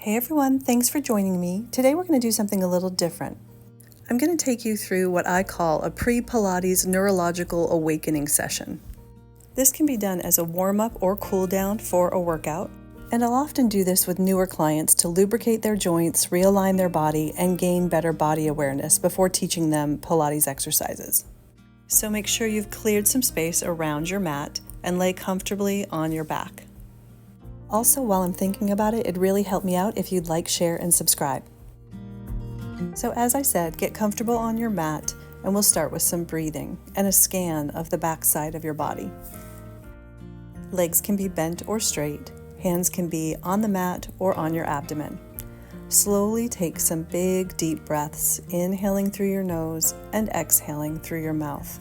Hey everyone, thanks for joining me. Today we're going to do something a little different. I'm going to take you through what I call a pre-Pilates neurological awakening session. This can be done as a warm-up or cool-down for a workout, and I'll often do this with newer clients to lubricate their joints, realign their body, and gain better body awareness before teaching them Pilates exercises. So make sure you've cleared some space around your mat and lay comfortably on your back. Also, while I'm thinking about it, it'd really help me out if you'd like, share, and subscribe. So as I said, get comfortable on your mat, and we'll start with some breathing and a scan of the back side of your body. Legs can be bent or straight. Hands can be on the mat or on your abdomen. Slowly take some big, deep breaths, inhaling through your nose and exhaling through your mouth.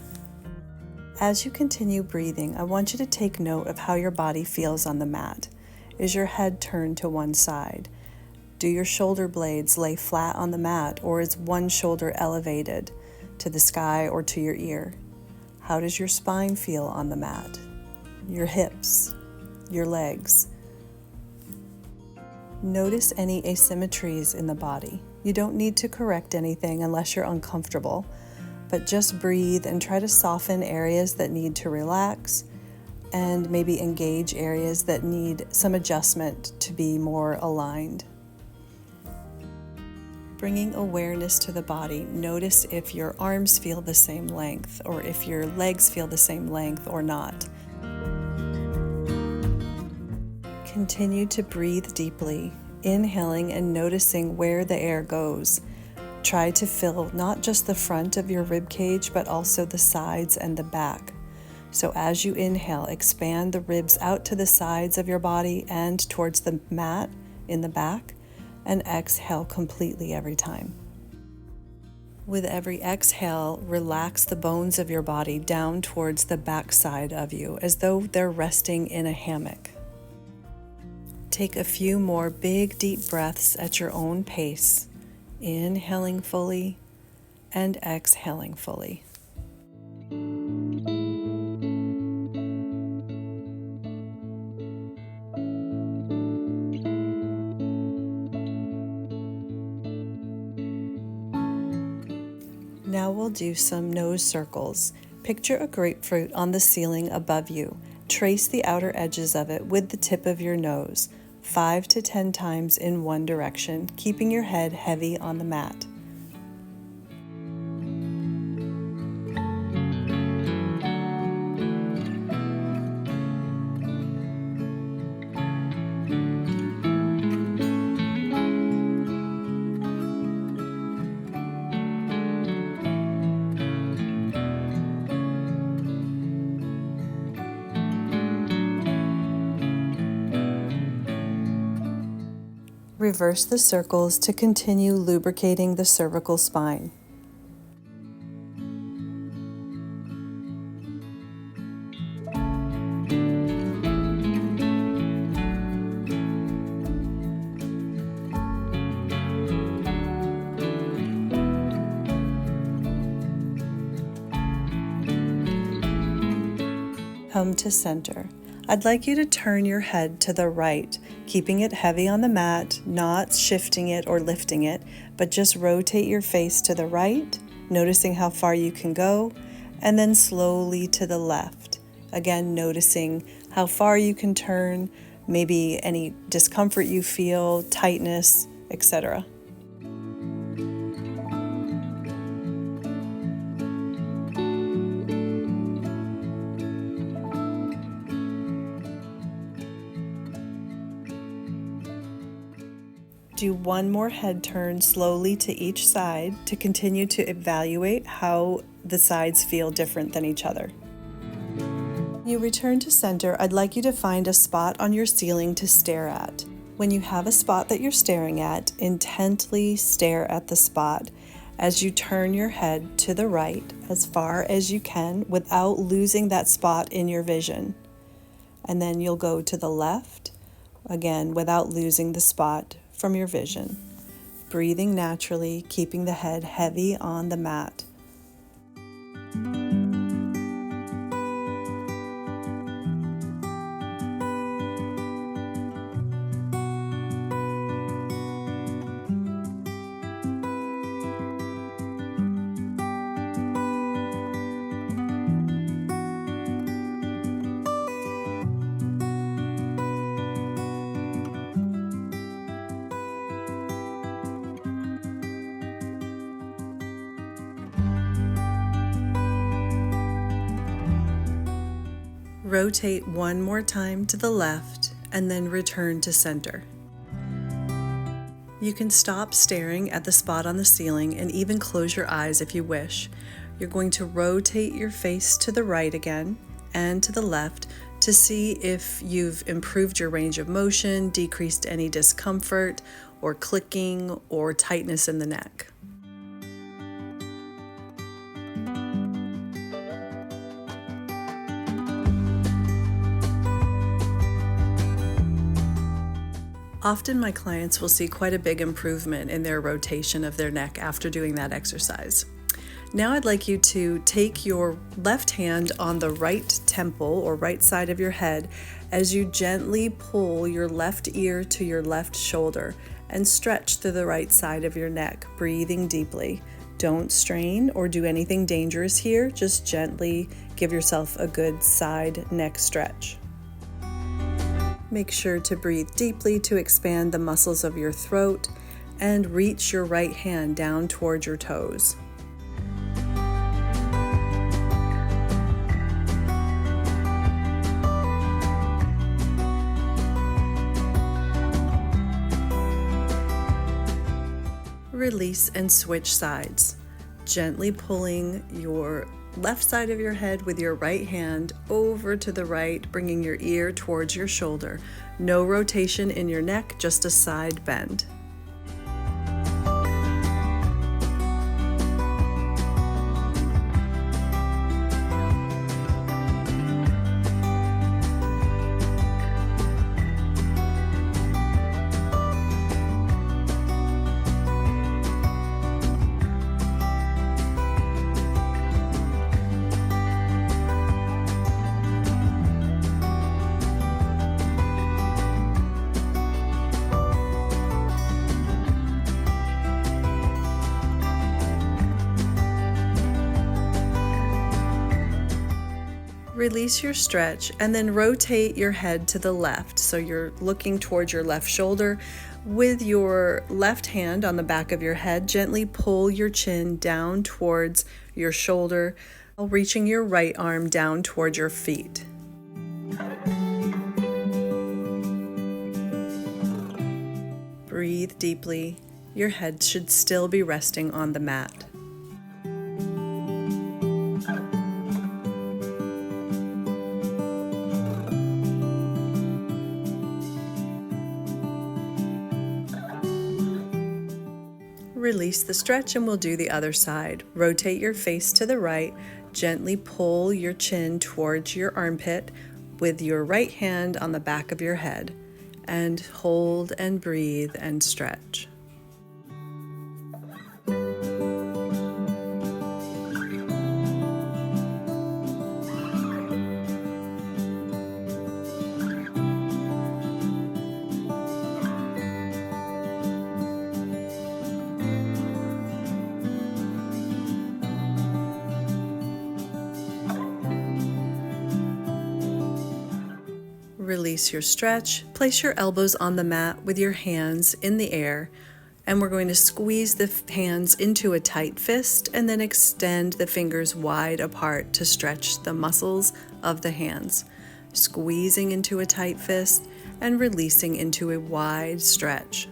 As you continue breathing, I want you to take note of how your body feels on the mat. Is your head turned to one side? Do your shoulder blades lay flat on the mat, or is one shoulder elevated to the sky or to your ear? How does your spine feel on the mat? Your hips, your legs. Notice any asymmetries in the body. You don't need to correct anything unless you're uncomfortable, but just breathe and try to soften areas that need to relax, and maybe engage areas that need some adjustment to be more aligned. Bringing awareness to the body, notice if your arms feel the same length or if your legs feel the same length or not. Continue to breathe deeply, inhaling and noticing where the air goes. Try to fill not just the front of your rib cage, but also the sides and the back. So as you inhale, expand the ribs out to the sides of your body and towards the mat in the back, and exhale completely every time. With every exhale, relax the bones of your body down towards the back side of you, as though they're resting in a hammock. Take a few more big, deep breaths at your own pace, inhaling fully and exhaling fully. Now we'll do some nose circles. Picture a grapefruit on the ceiling above you. Trace the outer edges of it with the tip of your nose, 5 to 10 times in one direction, keeping your head heavy on the mat. Reverse the circles to continue lubricating the cervical spine. Come to center. I'd like you to turn your head to the right, keeping it heavy on the mat, not shifting it or lifting it, but just rotate your face to the right, noticing how far you can go, and then slowly to the left. Again, noticing how far you can turn, maybe any discomfort you feel, tightness, etc. Do one more head turn slowly to each side to continue to evaluate how the sides feel different than each other. When you return to center, I'd like you to find a spot on your ceiling to stare at. When you have a spot that you're staring at, intently stare at the spot as you turn your head to the right as far as you can without losing that spot in your vision. And then you'll go to the left, again without losing the spot from your vision, breathing naturally, keeping the head heavy on the mat. Rotate one more time to the left and then return to center. You can stop staring at the spot on the ceiling and even close your eyes if you wish. You're going to rotate your face to the right again and to the left to see if you've improved your range of motion, decreased any discomfort or clicking or tightness in the neck. Often my clients will see quite a big improvement in their rotation of their neck after doing that exercise. Now I'd like you to take your left hand on the right temple or right side of your head as you gently pull your left ear to your left shoulder and stretch to the right side of your neck, breathing deeply. Don't strain or do anything dangerous here, just gently give yourself a good side neck stretch. Make sure to breathe deeply to expand the muscles of your throat and reach your right hand down towards your toes. Release and switch sides, gently pulling your left side of your head with your right hand over to the right, bringing your ear towards your shoulder. No rotation in your neck, just a side bend. Release your stretch and then rotate your head to the left. So you're looking towards your left shoulder. With your left hand on the back of your head, gently pull your chin down towards your shoulder, while reaching your right arm down towards your feet. Breathe deeply. Your head should still be resting on the mat. Release the stretch and we'll do the other side. Rotate your face to the right, gently pull your chin towards your armpit with your right hand on the back of your head, and hold and breathe and stretch. Release your stretch. Place your elbows on the mat with your hands in the air, and we're going to squeeze the hands into a tight fist and then extend the fingers wide apart to stretch the muscles of the hands. Squeezing into a tight fist and releasing into a wide stretch.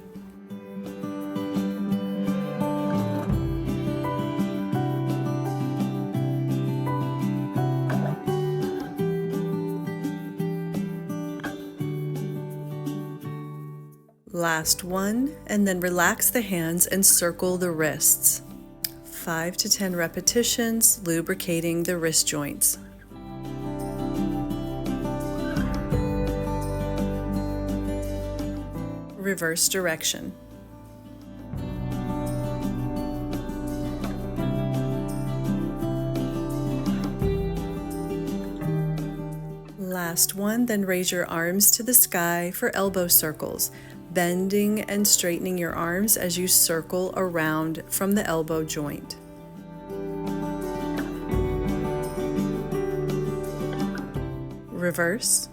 Last one, and then relax the hands and circle the wrists. 5 to 10 repetitions, lubricating the wrist joints. Reverse direction. Last one, then raise your arms to the sky for elbow circles, bending and straightening your arms as you circle around from the elbow joint. Reverse.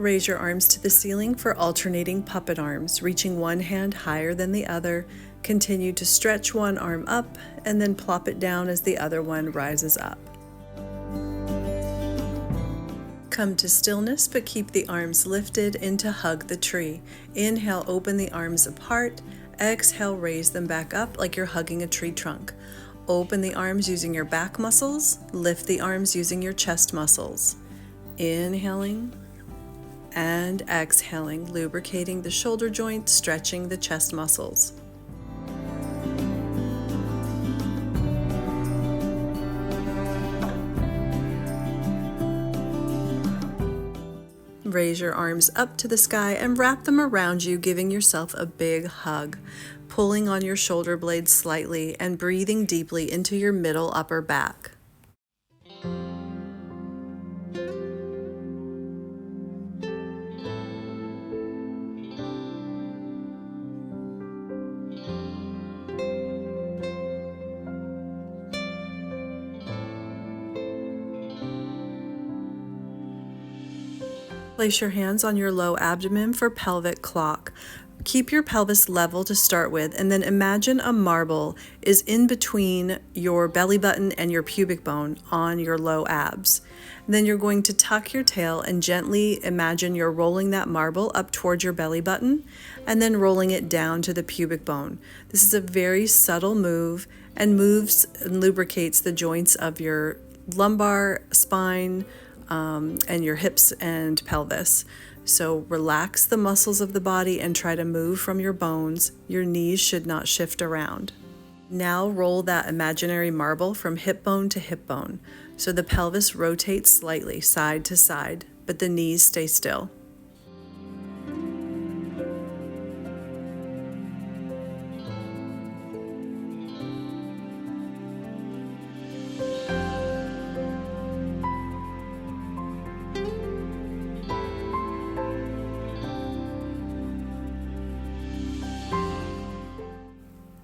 raise your arms to the ceiling for alternating puppet arms, reaching one hand higher than the other. Continue to stretch one arm up and then plop it down as the other one rises up. Come to stillness, but keep the arms lifted into hug the tree. Inhale, open the arms apart. Exhale, raise them back up like you're hugging a tree trunk. Open the arms using your back muscles. Lift the arms using your chest muscles. Inhaling and exhaling, lubricating the shoulder joint, stretching the chest muscles. Raise your arms up to the sky and wrap them around you, giving yourself a big hug, pulling on your shoulder blades slightly and breathing deeply into your middle upper back. Place your hands on your low abdomen for pelvic clock. Keep your pelvis level to start with, and then imagine a marble is in between your belly button and your pubic bone on your low abs. Then you're going to tuck your tail and gently imagine you're rolling that marble up towards your belly button and then rolling it down to the pubic bone. This is a very subtle move and moves and lubricates the joints of your lumbar, spine, and your hips and pelvis. So relax the muscles of the body and try to move from your bones. Your knees should not shift around. Now roll that imaginary marble from hip bone to hip bone. So the pelvis rotates slightly side to side, but the knees stay still.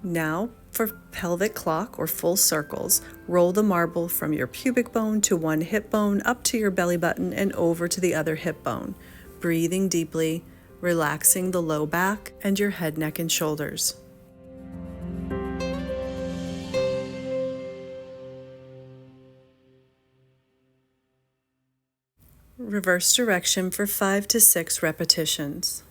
Now, for pelvic clock or full circles, roll the marble from your pubic bone to one hip bone, up to your belly button, and over to the other hip bone. Breathing deeply, relaxing the low back and your head, neck, and shoulders. Reverse direction for 5 to 6 repetitions.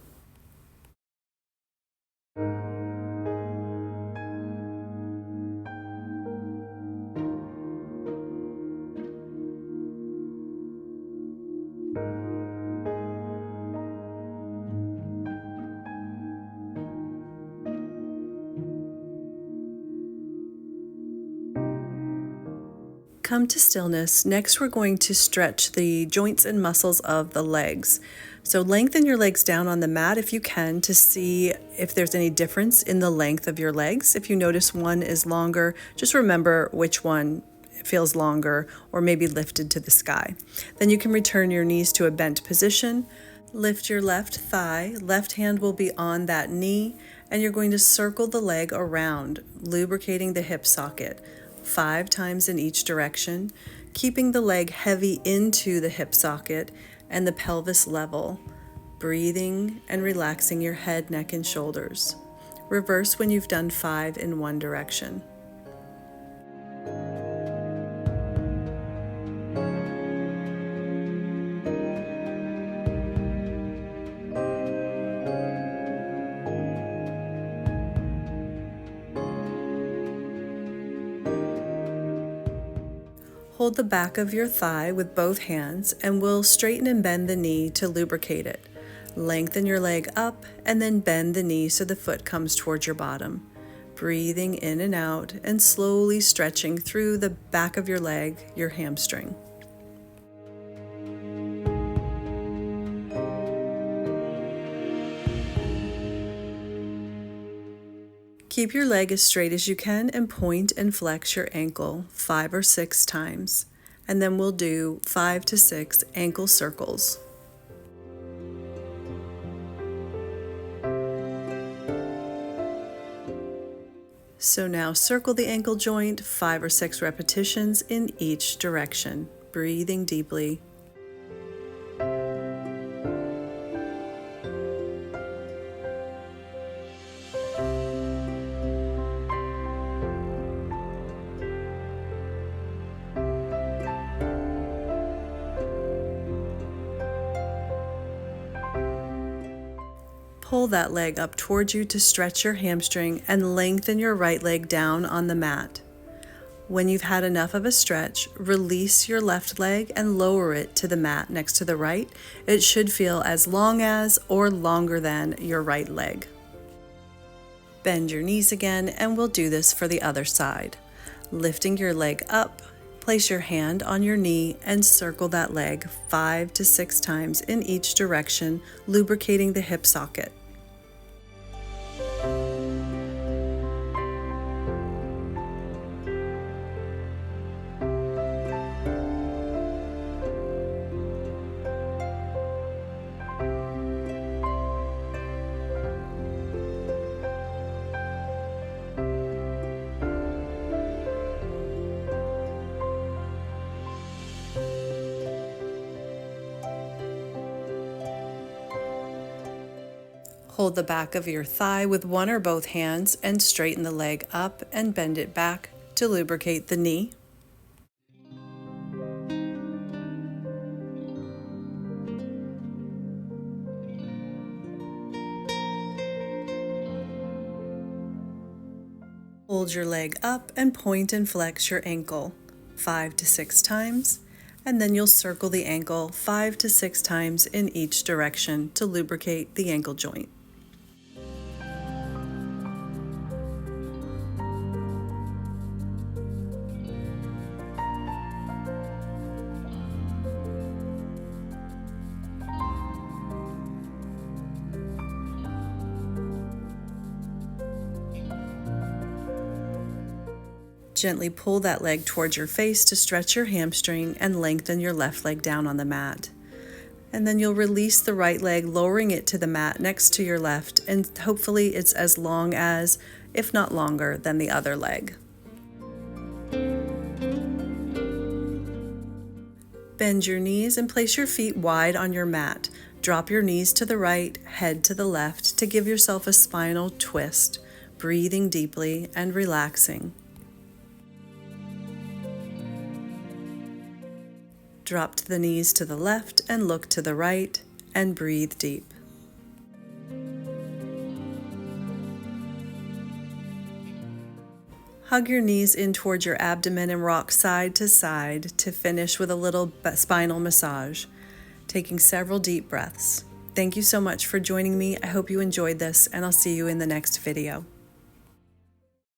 Come to stillness. Next, we're going to stretch the joints and muscles of the legs. So lengthen your legs down on the mat if you can to see if there's any difference in the length of your legs. If you notice one is longer, just remember which one feels longer or maybe lifted to the sky. Then you can return your knees to a bent position. Lift your left thigh, left hand will be on that knee, and you're going to circle the leg around, lubricating the hip socket. 5 times in each direction, keeping the leg heavy into the hip socket and the pelvis level, breathing and relaxing your head, neck, and shoulders. Reverse when you've done 5 in one direction. Hold the back of your thigh with both hands and we'll straighten and bend the knee to lubricate it. Lengthen your leg up and then bend the knee so the foot comes towards your bottom. Breathing in and out and slowly stretching through the back of your leg, your hamstring. Keep your leg as straight as you can and point and flex your ankle 5 or 6 times. And then we'll do 5 to 6 ankle circles. So now circle the ankle joint 5 or 6 repetitions in each direction, breathing deeply. pull that leg up towards you to stretch your hamstring and lengthen your right leg down on the mat. When you've had enough of a stretch, release your left leg and lower it to the mat next to the right. It should feel as long as or longer than your right leg. Bend your knees again, and we'll do this for the other side. Lifting your leg up, place your hand on your knee and circle that leg 5 to 6 times in each direction, lubricating the hip socket. Hold the back of your thigh with one or both hands and straighten the leg up and bend it back to lubricate the knee. Hold your leg up and point and flex your ankle 5 to 6 times, and then you'll circle the ankle 5 to 6 times in each direction to lubricate the ankle joint. Gently pull that leg towards your face to stretch your hamstring and lengthen your left leg down on the mat. And then you'll release the right leg, lowering it to the mat next to your left, and hopefully it's as long as, if not longer, than the other leg. Bend your knees and place your feet wide on your mat. Drop your knees to the right, head to the left to give yourself a spinal twist, breathing deeply and relaxing. Drop the knees to the left and look to the right and breathe deep. Hug your knees in towards your abdomen and rock side to side to finish with a little spinal massage, taking several deep breaths. Thank you so much for joining me. I hope you enjoyed this, and I'll see you in the next video.